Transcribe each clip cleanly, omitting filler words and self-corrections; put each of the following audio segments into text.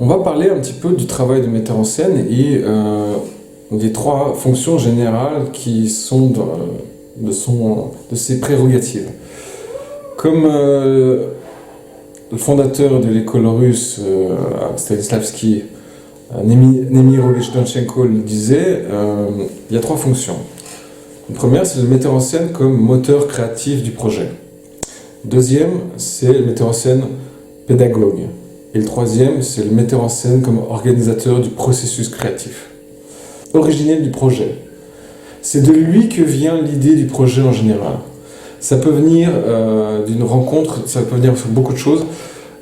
On va parler un petit peu du travail de metteur en scène et des trois fonctions générales qui sont de ses prérogatives. Comme le fondateur de l'école russe, Stanislavski, Nemirovich Donchenko le disait, il y a trois fonctions. La première, c'est le metteur en scène comme moteur créatif du projet. Deuxième, c'est le metteur en scène pédagogue. Et le troisième, c'est le metteur en scène comme organisateur du processus créatif. Originel du projet. C'est de lui que vient l'idée du projet en général. Ça peut venir d'une rencontre, ça peut venir sur beaucoup de choses,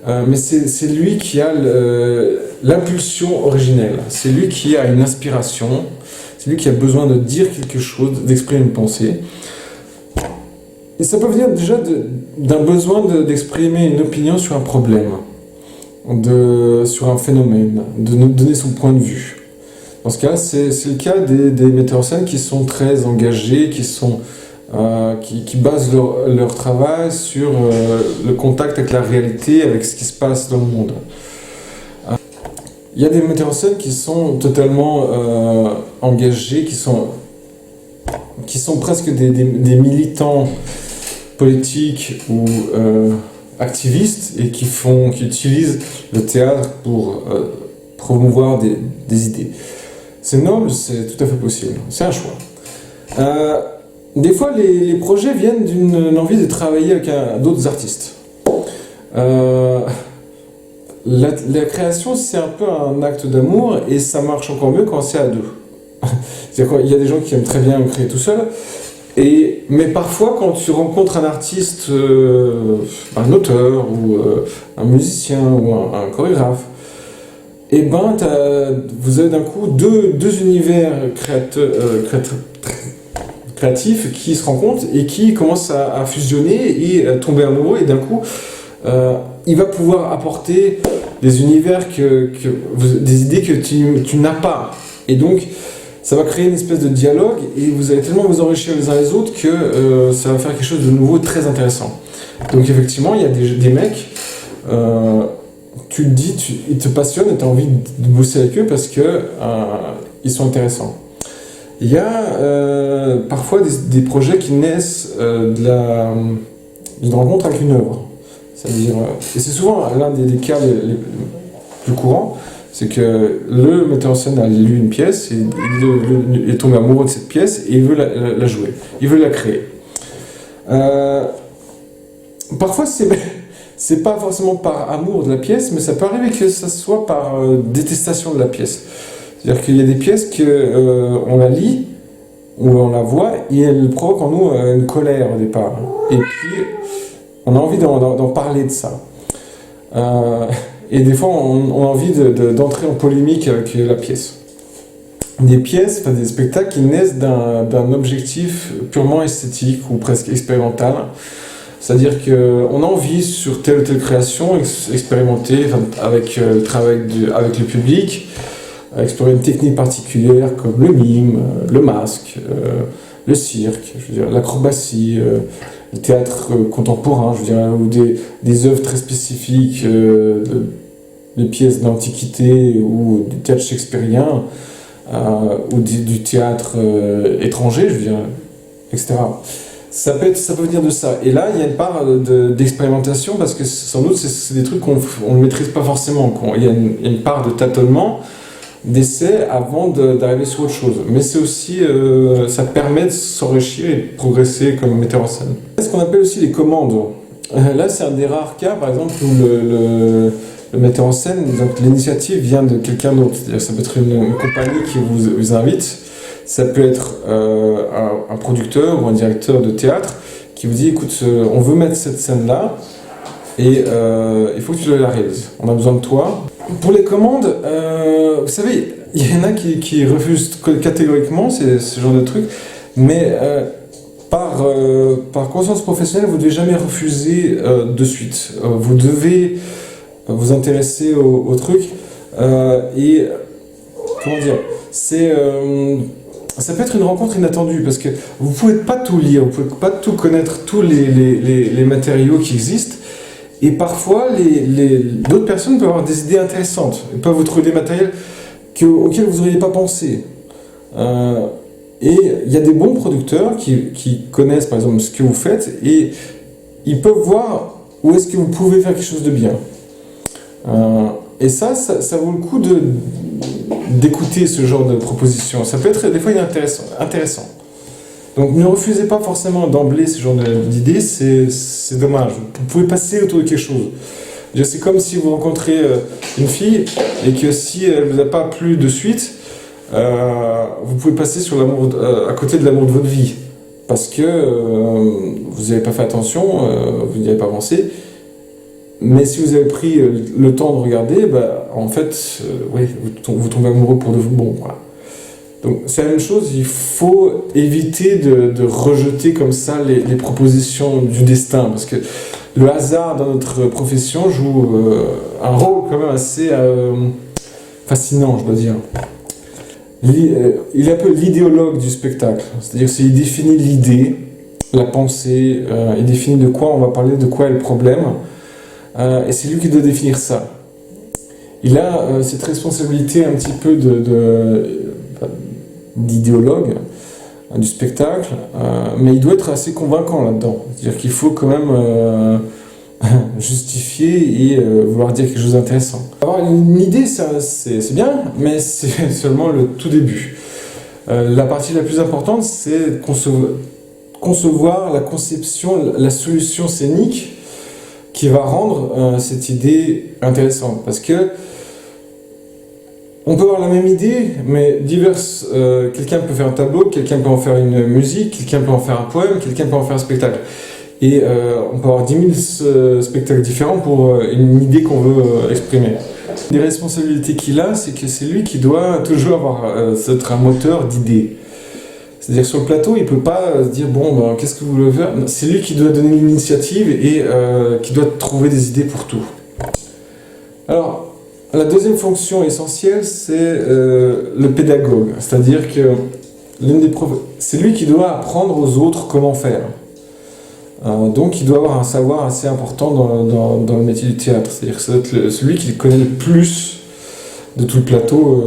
mais c'est lui qui a l'impulsion originelle. C'est lui qui a une inspiration, c'est lui qui a besoin de dire quelque chose, d'exprimer une pensée. Et ça peut venir déjà d'un besoin d'exprimer une opinion sur un problème, sur un phénomène, de nous donner son point de vue. Dans ce cas, c'est le cas des metteurs en scène qui sont très engagés, qui basent leur travail sur le contact avec la réalité, avec ce qui se passe dans le monde. Il y a des metteurs en scène qui sont totalement engagés, qui sont presque des militants politiques ou activistes et qui utilisent le théâtre pour promouvoir des idées. C'est noble, c'est tout à fait possible, c'est un choix. Des fois, les projets viennent d'une envie de travailler avec d'autres artistes. La création, c'est un peu un acte d'amour et ça marche encore mieux quand c'est à deux. C'est-à-dire qu'il y a des gens qui aiment très bien créer tout seul, mais parfois, quand tu rencontres un artiste, un auteur ou un musicien ou un chorégraphe, et ben, vous avez d'un coup deux univers créatifs qui se rencontrent et qui commencent à fusionner et à tomber amoureux, et d'un coup, il va pouvoir apporter des univers, des idées que tu n'as pas. Et donc, ça va créer une espèce de dialogue et vous allez tellement vous enrichir les uns les autres que ça va faire quelque chose de nouveau, très intéressant. Donc effectivement, il y a des mecs, tu te dis, ils te passionnent et tu as envie de bosser avec eux parce qu'ils sont intéressants. Il y a parfois des projets qui naissent d'une rencontre avec une œuvre. C'est-à-dire, et c'est souvent l'un des cas les plus courants, c'est que le metteur en scène a lu une pièce, et il est tombé amoureux de cette pièce et il veut la jouer, il veut la créer. Parfois, c'est pas forcément par amour de la pièce, mais ça peut arriver que ça soit par détestation de la pièce. C'est-à-dire qu'il y a des pièces on la lit, ou on la voit, et elle provoque en nous une colère au départ. Et puis, on a envie d'en parler de ça. Et des fois, on a envie d'entrer en polémique avec la pièce. Des pièces, des spectacles qui naissent d'un objectif purement esthétique ou presque expérimental. C'est-à-dire qu'on a envie, sur telle ou telle création, expérimenter avec le travail avec le public, explorer une technique particulière comme le mime, le masque, le cirque, l'acrobatie, le théâtre contemporain, ou des œuvres très spécifiques, des pièces d'antiquité ou du théâtre shakespearien, ou du théâtre étranger, etc. Ça peut venir de ça. Et là, il y a une part d'expérimentation parce que sans doute, c'est des trucs qu'on ne maîtrise pas forcément. Il y a une part de tâtonnement, d'essai avant d'arriver sur autre chose. Mais c'est aussi, ça permet de s'enrichir et de progresser comme metteur en scène. Ce qu'on appelle aussi les commandes. Là, c'est un des rares cas, par exemple, où le metteur en scène, donc l'initiative vient de quelqu'un d'autre. C'est-à-dire, ça peut être une compagnie qui vous invite, ça peut être un producteur ou un directeur de théâtre qui vous dit, écoute, on veut mettre cette scène-là et il faut que tu la réalises. On a besoin de toi. Pour les commandes, vous savez, il y en a qui refusent catégoriquement ce genre de truc, mais par conscience professionnelle, vous ne devez jamais refuser de suite. Vous devez vous intéresser au truc et comment dire, ça peut être une rencontre inattendue parce que vous ne pouvez pas tout lire, vous ne pouvez pas tout connaître, tous les matériaux qui existent. Et parfois, d'autres personnes peuvent avoir des idées intéressantes. Ils peuvent vous trouver des matériels auxquels vous n'auriez pas pensé. Et il y a des bons producteurs qui connaissent par exemple ce que vous faites et ils peuvent voir où est-ce que vous pouvez faire quelque chose de bien. Et ça vaut le coup d'écouter ce genre de propositions. Ça peut être des fois intéressant. Donc ne refusez pas forcément d'emblée ce genre d'idées, c'est dommage. Vous pouvez passer autour de quelque chose. C'est comme si vous rencontrez une fille et que si elle ne vous a pas plu de suite, vous pouvez passer sur à côté de l'amour de votre vie. Parce que vous n'avez pas fait attention, vous n'y avez pas pensé. Mais si vous avez pris le temps de regarder, en fait, vous tombez amoureux pour de bon. Voilà. Donc c'est la même chose, il faut éviter de rejeter comme ça les propositions du destin, parce que le hasard dans notre profession joue un rôle quand même assez fascinant, je dois dire. Il est un peu l'idéologue du spectacle, c'est-à-dire qu'il définit l'idée, la pensée, il définit de quoi on va parler, de quoi est le problème, et c'est lui qui doit définir ça. Il a cette responsabilité un petit peu d'idéologue du spectacle, mais il doit être assez convaincant là-dedans. C'est-à-dire qu'il faut quand même justifier et vouloir dire quelque chose d'intéressant. Avoir une idée, c'est bien, mais c'est seulement le tout début. La partie la plus importante, c'est concevoir la conception, la solution scénique qui va rendre cette idée intéressante. Parce que on peut avoir la même idée, mais diverses. Quelqu'un peut faire un tableau, quelqu'un peut en faire une musique, quelqu'un peut en faire un poème, quelqu'un peut en faire un spectacle. Et on peut avoir 10 000 spectacles différents pour une idée qu'on veut exprimer. Les responsabilités qu'il a, c'est que c'est lui qui doit toujours avoir être un moteur d'idées. C'est-à-dire sur le plateau, il ne peut pas se dire bon, qu'est-ce que vous voulez faire. C'est lui qui doit donner l'initiative et qui doit trouver des idées pour tout. Alors, la deuxième fonction essentielle, c'est le pédagogue. C'est-à-dire que c'est lui qui doit apprendre aux autres comment faire. Donc il doit avoir un savoir assez important dans le métier du théâtre. C'est-à-dire que c'est celui qui connaît le plus de tout le plateau,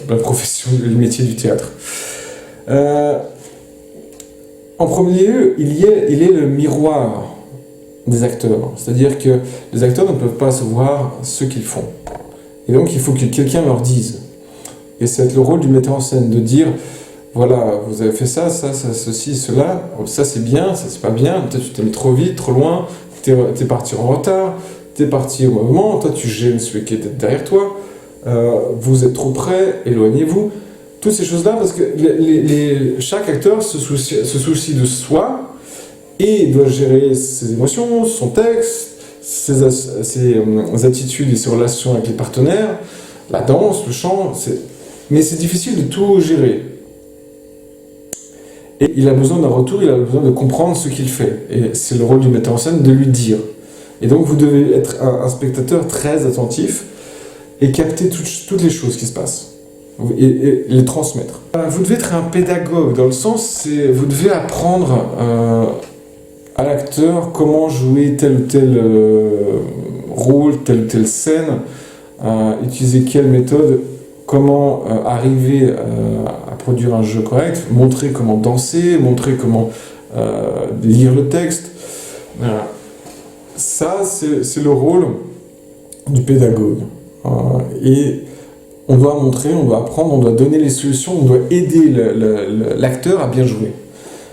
la profession, le métier du théâtre. En premier lieu, il est le miroir des acteurs. C'est-à-dire que les acteurs ne peuvent pas se voir ce qu'ils font. Et donc il faut que quelqu'un leur dise. Et c'est le rôle du metteur en scène de dire voilà, vous avez fait ça, ceci, cela, ça c'est bien, ça c'est pas bien, peut-être tu t'es mis trop vite, trop loin, t'es parti en retard, t'es parti au moment, toi tu gênes celui qui est derrière toi, vous êtes trop près, éloignez-vous. Toutes ces choses-là, parce que chaque acteur se soucie de soi et doit gérer ses émotions, son texte, ses attitudes et ses relations avec les partenaires, la danse, le chant, mais c'est difficile de tout gérer. Et il a besoin d'un retour, il a besoin de comprendre ce qu'il fait. Et c'est le rôle du metteur en scène de lui dire. Et donc vous devez être un spectateur très attentif et capter toutes les choses qui se passent. Et les transmettre. Vous devez être un pédagogue, dans le sens, vous devez apprendre à l'acteur comment jouer tel ou tel rôle, telle ou telle scène, utiliser quelle méthode, comment arriver à produire un jeu correct, montrer comment danser, montrer comment lire le texte. Ça, c'est le rôle du pédagogue. Et on doit montrer, on doit apprendre, on doit donner les solutions, on doit aider l'acteur à bien jouer.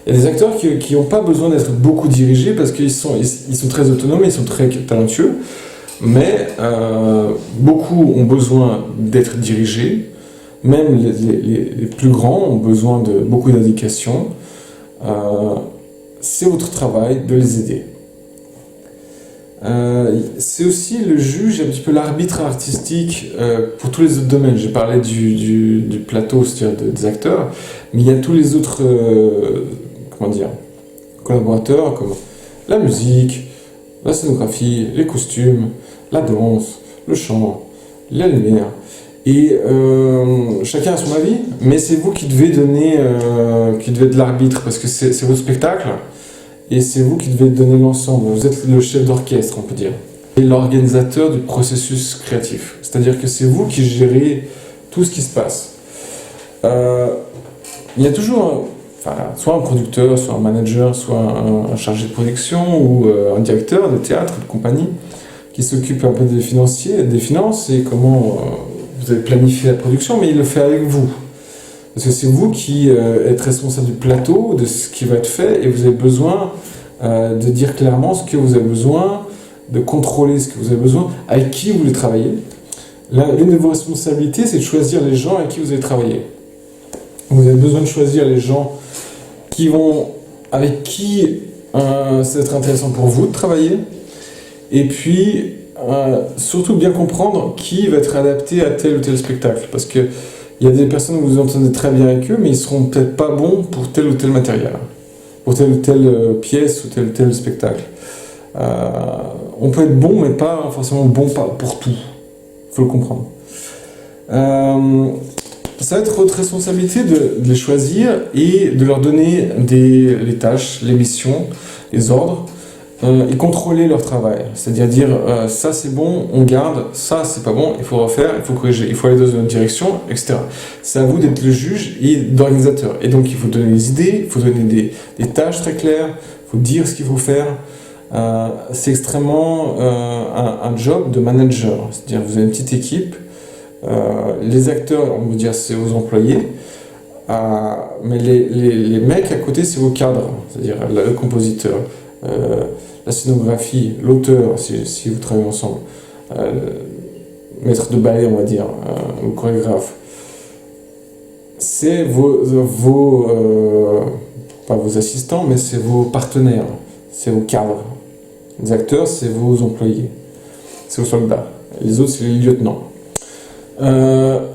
Il y a des acteurs qui n'ont pas besoin d'être beaucoup dirigés parce qu'ils sont très autonomes, ils sont très talentueux, mais beaucoup ont besoin d'être dirigés, même les plus grands ont besoin de beaucoup d'indications. C'est votre travail de les aider. C'est aussi le juge, un petit peu l'arbitre artistique pour tous les autres domaines. J'ai parlé du plateau, c'est-à-dire des acteurs, mais il y a tous les autres collaborateurs comme la musique, la scénographie, les costumes, la danse, le chant, la lumière. Et chacun a son avis, mais c'est vous qui devez être l'arbitre, parce que c'est votre spectacle. Et c'est vous qui devez donner l'ensemble. Vous êtes le chef d'orchestre, on peut dire. est l'organisateur du processus créatif. C'est-à-dire que c'est vous qui gérez tout ce qui se passe. Il y a toujours soit un producteur, soit un manager, soit un chargé de production ou un directeur de théâtre, de compagnie, qui s'occupe un peu des finances et comment vous avez planifié la production, mais il le fait avec vous. Parce que c'est vous qui êtes responsable du plateau, de ce qui va être fait, et vous avez besoin de dire clairement ce que vous avez besoin, de contrôler ce que vous avez besoin, avec qui vous voulez travailler. L'une de vos responsabilités, c'est de choisir les gens avec qui vous allez travailler. Vous avez besoin de choisir les gens avec qui ça va être intéressant pour vous de travailler, et puis surtout bien comprendre qui va être adapté à tel ou tel spectacle, parce que il y a des personnes que vous entendez très bien avec eux, mais ils seront peut-être pas bons pour tel ou tel matériel, pour telle ou telle pièce ou tel spectacle. On peut être bon, mais pas forcément bon pour tout. Il faut le comprendre. Ça va être votre responsabilité de les choisir et de leur donner les tâches, les missions, les ordres, et contrôler leur travail. C'est-à-dire dire ça c'est bon, on garde, ça c'est pas bon, il faut refaire, il faut corriger, il faut aller dans une autre direction, etc. C'est à vous d'être le juge et d'organisateur. Et donc il faut donner des idées, il faut donner des tâches très claires, il faut dire ce qu'il faut faire. C'est extrêmement un job de manager. C'est-à-dire vous avez une petite équipe. Les acteurs, on va dire, c'est vos employés, mais les mecs à côté, c'est vos cadres, c'est-à-dire le compositeur, la scénographie, l'auteur, si vous travaillez ensemble, maître de ballet, on va dire, ou chorégraphe. C'est pas vos assistants, mais c'est vos partenaires, c'est vos cadres. Les acteurs, c'est vos employés, c'est vos soldats. Les autres, c'est les lieutenants.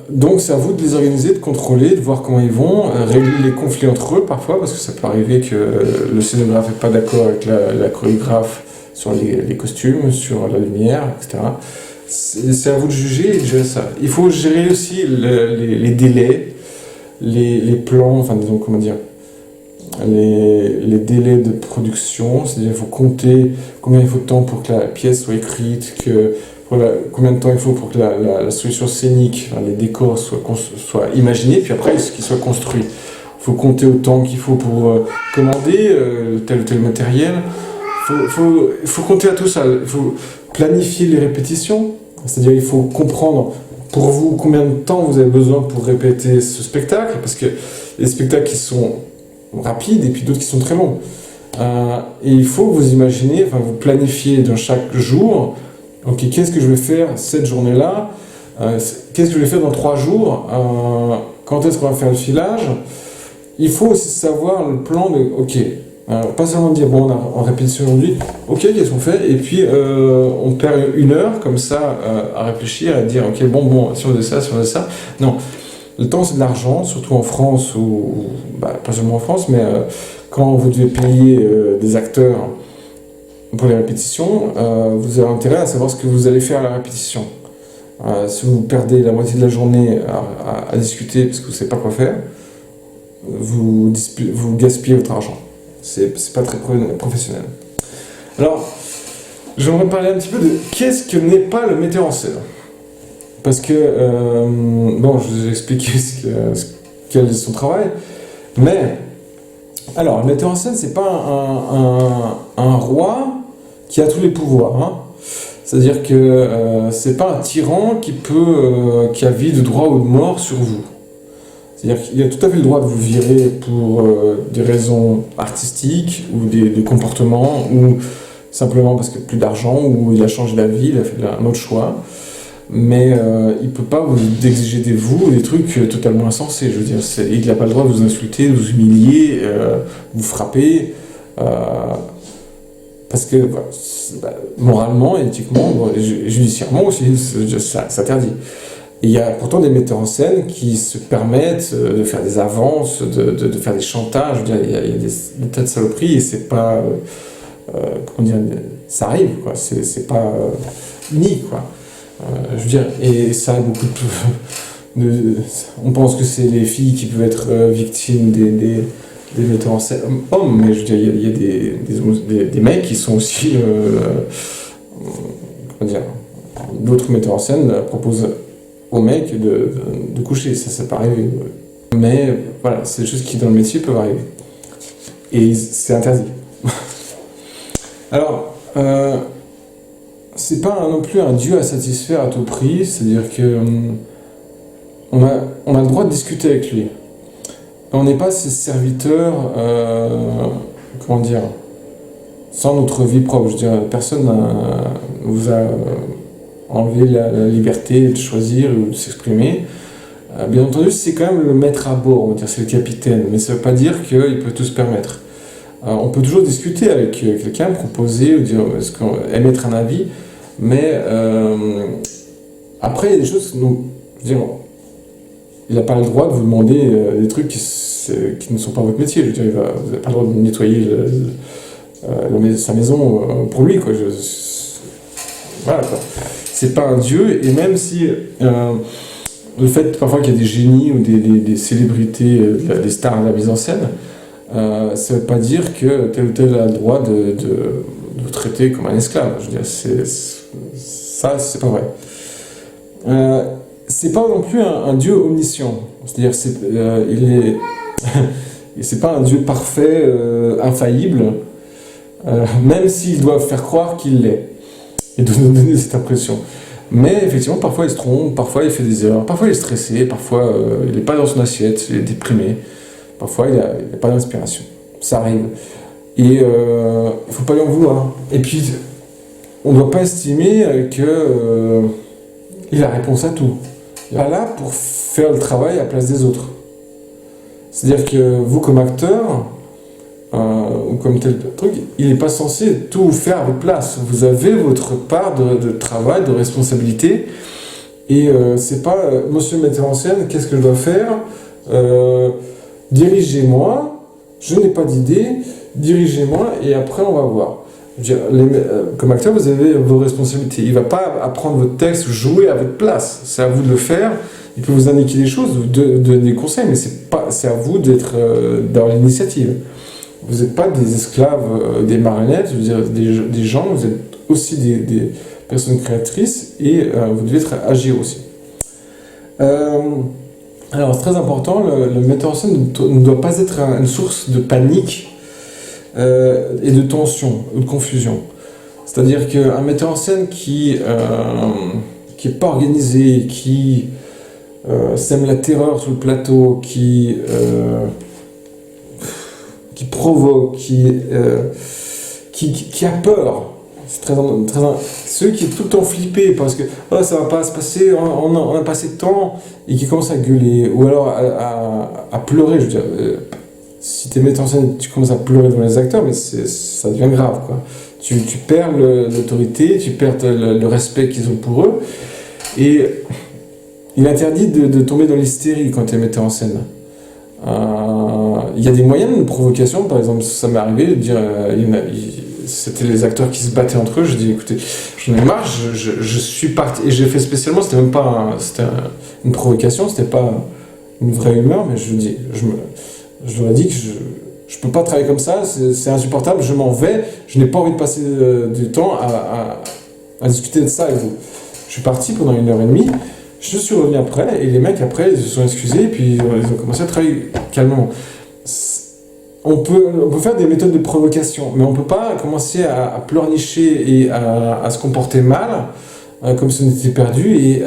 Donc c'est à vous de les organiser, de contrôler, de voir comment ils vont, régler les conflits entre eux parfois, parce que ça peut arriver que le scénographe n'est pas d'accord avec la chorégraphe sur les costumes, sur la lumière, etc. C'est à vous de juger et de gérer ça. Il faut gérer aussi les délais, les plans, enfin disons comment dire, les délais de production, c'est-à-dire il faut compter combien il faut de temps pour que la pièce soit écrite, combien de temps il faut pour que la solution scénique, les décors soient imaginés, puis après qu'ils soient construits. Il faut compter au temps qu'il faut pour commander tel ou tel matériel. Il faut compter à tout ça. Il faut planifier les répétitions, c'est-à-dire il faut comprendre pour vous combien de temps vous avez besoin pour répéter ce spectacle, parce que il y a des spectacles qui sont rapides et puis d'autres qui sont très longs. Et il faut que vous imaginez, vous planifiez dans chaque jour. Ok, qu'est-ce que je vais faire cette journée-là? Qu'est-ce que je vais faire dans 3 jours? Quand est-ce qu'on va faire le filage? Il faut aussi savoir le plan de... Ok, pas seulement dire, bon, on répétition aujourd'hui, ok, qu'est-ce qu'on fait? Et puis, on perd 1 heure comme ça à réfléchir, à dire, ok, bon, si on faisait ça, si on faisait ça. Non, le temps c'est de l'argent, surtout en France, ou pas seulement en France, mais quand vous devez payer des acteurs pour les répétitions, vous avez intérêt à savoir ce que vous allez faire à la répétition. Si vous perdez la moitié de la journée à discuter parce que vous ne savez pas quoi faire, vous gaspillez votre argent. C'est pas très professionnel. Alors, j'aimerais parler un petit peu de qu'est-ce que n'est pas le metteur en scène. Parce que, bon, je vous ai expliqué quel est son travail, mais, alors, le metteur en scène, c'est pas un roi qui a tous les pouvoirs. Hein. C'est-à-dire que c'est pas un tyran qui a vie de droit ou de mort sur vous. C'est-à-dire qu'il a tout à fait le droit de vous virer pour des raisons artistiques ou des comportements, ou simplement parce qu'il n'a plus d'argent, ou il a changé d'avis, il a fait un autre choix. Mais il ne peut pas vous exiger de vous des trucs totalement insensés. Je veux dire, il n'a pas le droit de vous insulter, de vous humilier, vous frapper. Parce que moralement, éthiquement, judiciairement aussi, c'est interdit. Et il y a pourtant des metteurs en scène qui se permettent de faire des avances, de faire des chantages. Je veux dire, il y a des tas de saloperies et c'est pas... comment dire, ça arrive, quoi. C'est pas unique, quoi. Je veux dire, et ça a beaucoup on pense que c'est les filles qui peuvent être victimes des metteurs en scène hommes, mais je veux dire, il y a des mecs qui sont aussi comment dire, d'autres metteurs en scène proposent aux mecs de coucher, ça c'est pas arrivé. Mais voilà, c'est des choses qui dans le métier peuvent arriver. Et c'est interdit. Alors, c'est pas non plus un dieu à satisfaire à tout prix, c'est-à-dire que on a le droit de discuter avec lui. On n'est pas ses serviteurs, comment dire, sans notre vie propre. Je veux dire, personne vous a enlevé la liberté de choisir ou de s'exprimer. Bien entendu, c'est quand même le maître à bord, on va dire, c'est le capitaine, mais ça ne veut pas dire qu'il peut tout se permettre. On peut toujours discuter avec quelqu'un, proposer, ou dire, émettre un avis, mais après, il y a des choses, donc, je veux dire, il n'a pas le droit de vous demander des trucs qui ne sont pas votre métier. Je veux dire, vous n'avez pas le droit de nettoyer sa maison pour lui, quoi. Voilà, quoi. C'est pas un dieu, et même si le fait parfois qu'il y a des génies ou des célébrités, des stars de la mise en scène, ça ne veut pas dire que tel ou tel a le droit de vous traiter comme un esclave. Je veux dire, ça, c'est pas vrai. C'est pas non plus un dieu omniscient. C'est-à-dire, c'est pas un dieu parfait, infaillible, même s'il doit faire croire qu'il l'est, et de nous donner cette impression. Mais effectivement, parfois il se trompe, parfois il fait des erreurs, parfois il est stressé, parfois il n'est pas dans son assiette, il est déprimé, parfois il n'a pas d'inspiration. Ça arrive. Et il ne faut pas lui en vouloir. Et puis, on ne doit pas estimer qu'il a la réponse à tout. Il est là pour faire le travail à la place des autres. C'est-à-dire que vous, comme acteur, ou comme tel truc, il n'est pas censé tout faire à votre place. Vous avez votre part de travail, de responsabilité, et c'est pas monsieur le metteur en scène, qu'est-ce que je dois faire, dirigez-moi, je n'ai pas d'idée, dirigez-moi et après on va voir. Comme acteur, vous avez vos responsabilités. Il ne va pas apprendre votre texte, jouer à votre place. C'est à vous de le faire. Il peut vous indiquer des choses, vous donner des conseils, mais c'est à vous d'être dans l'initiative. Vous n'êtes pas des esclaves, des marionnettes, je veux dire, des gens, vous êtes aussi des personnes créatrices et vous devez agir aussi. Alors, c'est très important, le metteur en scène ne doit pas être une source de panique et de tension ou de confusion. C'est-à-dire qu'un metteur en scène qui n'est pas organisé, qui sème la terreur sur le plateau, qui provoque, qui a peur. C'est très ceux qui est tout le temps flippé parce que oh, ça va pas se passer, on a passé de temps, et qui commence à gueuler ou alors à pleurer. Je veux dire, si tu es metteur en scène, tu commences à pleurer devant les acteurs, mais ça devient grave, quoi. Tu perds l'autorité, tu perds le respect qu'ils ont pour eux, et il est interdit de tomber dans l'hystérie quand tu es metteur en scène. Il y a des moyens de provocation, par exemple, ça m'est arrivé de dire, c'était les acteurs qui se battaient entre eux, je dis écoutez, j'en ai marre, je suis parti, et j'ai fait spécialement, c'était même pas une provocation, c'était pas une vraie humeur, mais je leur ai dit que je peux pas travailler comme ça, c'est insupportable, je m'en vais, je n'ai pas envie de passer du temps à discuter de ça avec vous. Je suis parti pendant 1h30, je suis revenu après, et les mecs après, ils se sont excusés, et puis ils ont commencé à travailler calmement. On peut faire des méthodes de provocation, mais on ne peut pas commencer à pleurnicher et à se comporter mal, comme si on était perdu, et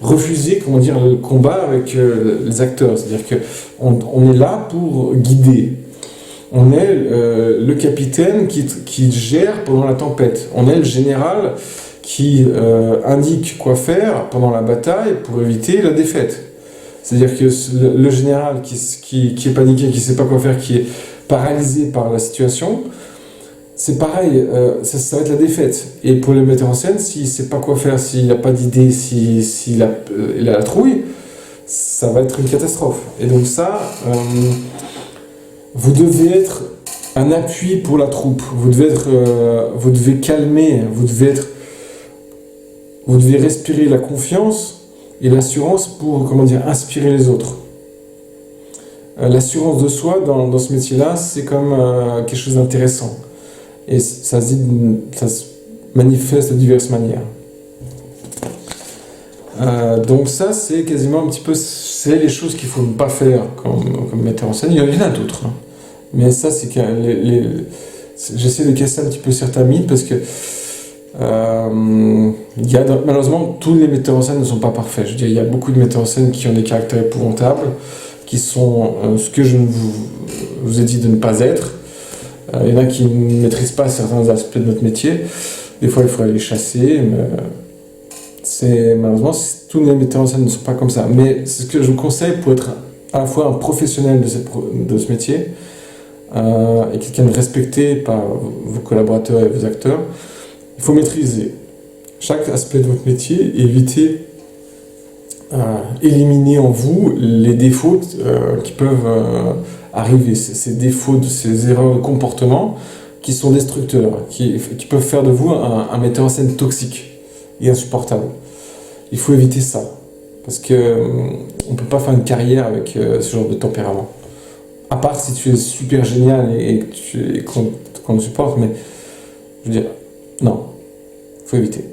refuser, comment dire, le combat avec les acteurs. C'est-à-dire qu'on est là pour guider. On est le capitaine qui gère pendant la tempête. On est le général qui indique quoi faire pendant la bataille pour éviter la défaite. C'est-à-dire que le général qui est paniqué, qui ne sait pas quoi faire, qui est paralysé par la situation, c'est pareil, ça va être la défaite. Et pour le metteur en scène, s'il ne sait pas quoi faire, s'il n'a pas d'idée, s'il a la trouille, ça va être une catastrophe. Et donc ça, vous devez être un appui pour la troupe. Vous devez calmer, vous devez respirer la confiance et l'assurance pour, comment dire, inspirer les autres. L'assurance de soi dans ce métier-là, c'est comme quelque chose d'intéressant. Et ça se dit, manifeste de diverses manières. Donc ça, c'est quasiment un petit peu, c'est les choses qu'il faut ne pas faire comme metteur en scène. Il y en a d'autres, hein. Mais ça, c'est que j'essaie de casser un petit peu certains mythes parce que malheureusement, tous les metteurs en scène ne sont pas parfaits. Je veux dire, il y a beaucoup de metteurs en scène qui ont des caractères épouvantables, qui sont ce que je vous ai dit de ne pas être. Il y en a qui ne maîtrisent pas certains aspects de notre métier. Des fois, il faudrait les chasser, mais malheureusement, tous les metteurs en scène ne sont pas comme ça. Mais c'est ce que je vous conseille pour être à la fois un professionnel de ce métier et quelqu'un de respecté par vos collaborateurs et vos acteurs. Il faut maîtriser chaque aspect de votre métier et éviter éliminer en vous les défauts qui peuvent arriver, ces défauts, ces erreurs de comportement qui sont destructeurs, qui peuvent faire de vous un metteur en scène toxique et insupportable. Il faut éviter ça, parce qu'on ne peut pas faire une carrière avec ce genre de tempérament. À part si tu es super génial et qu'on te supporte, mais je veux dire, non, il faut éviter.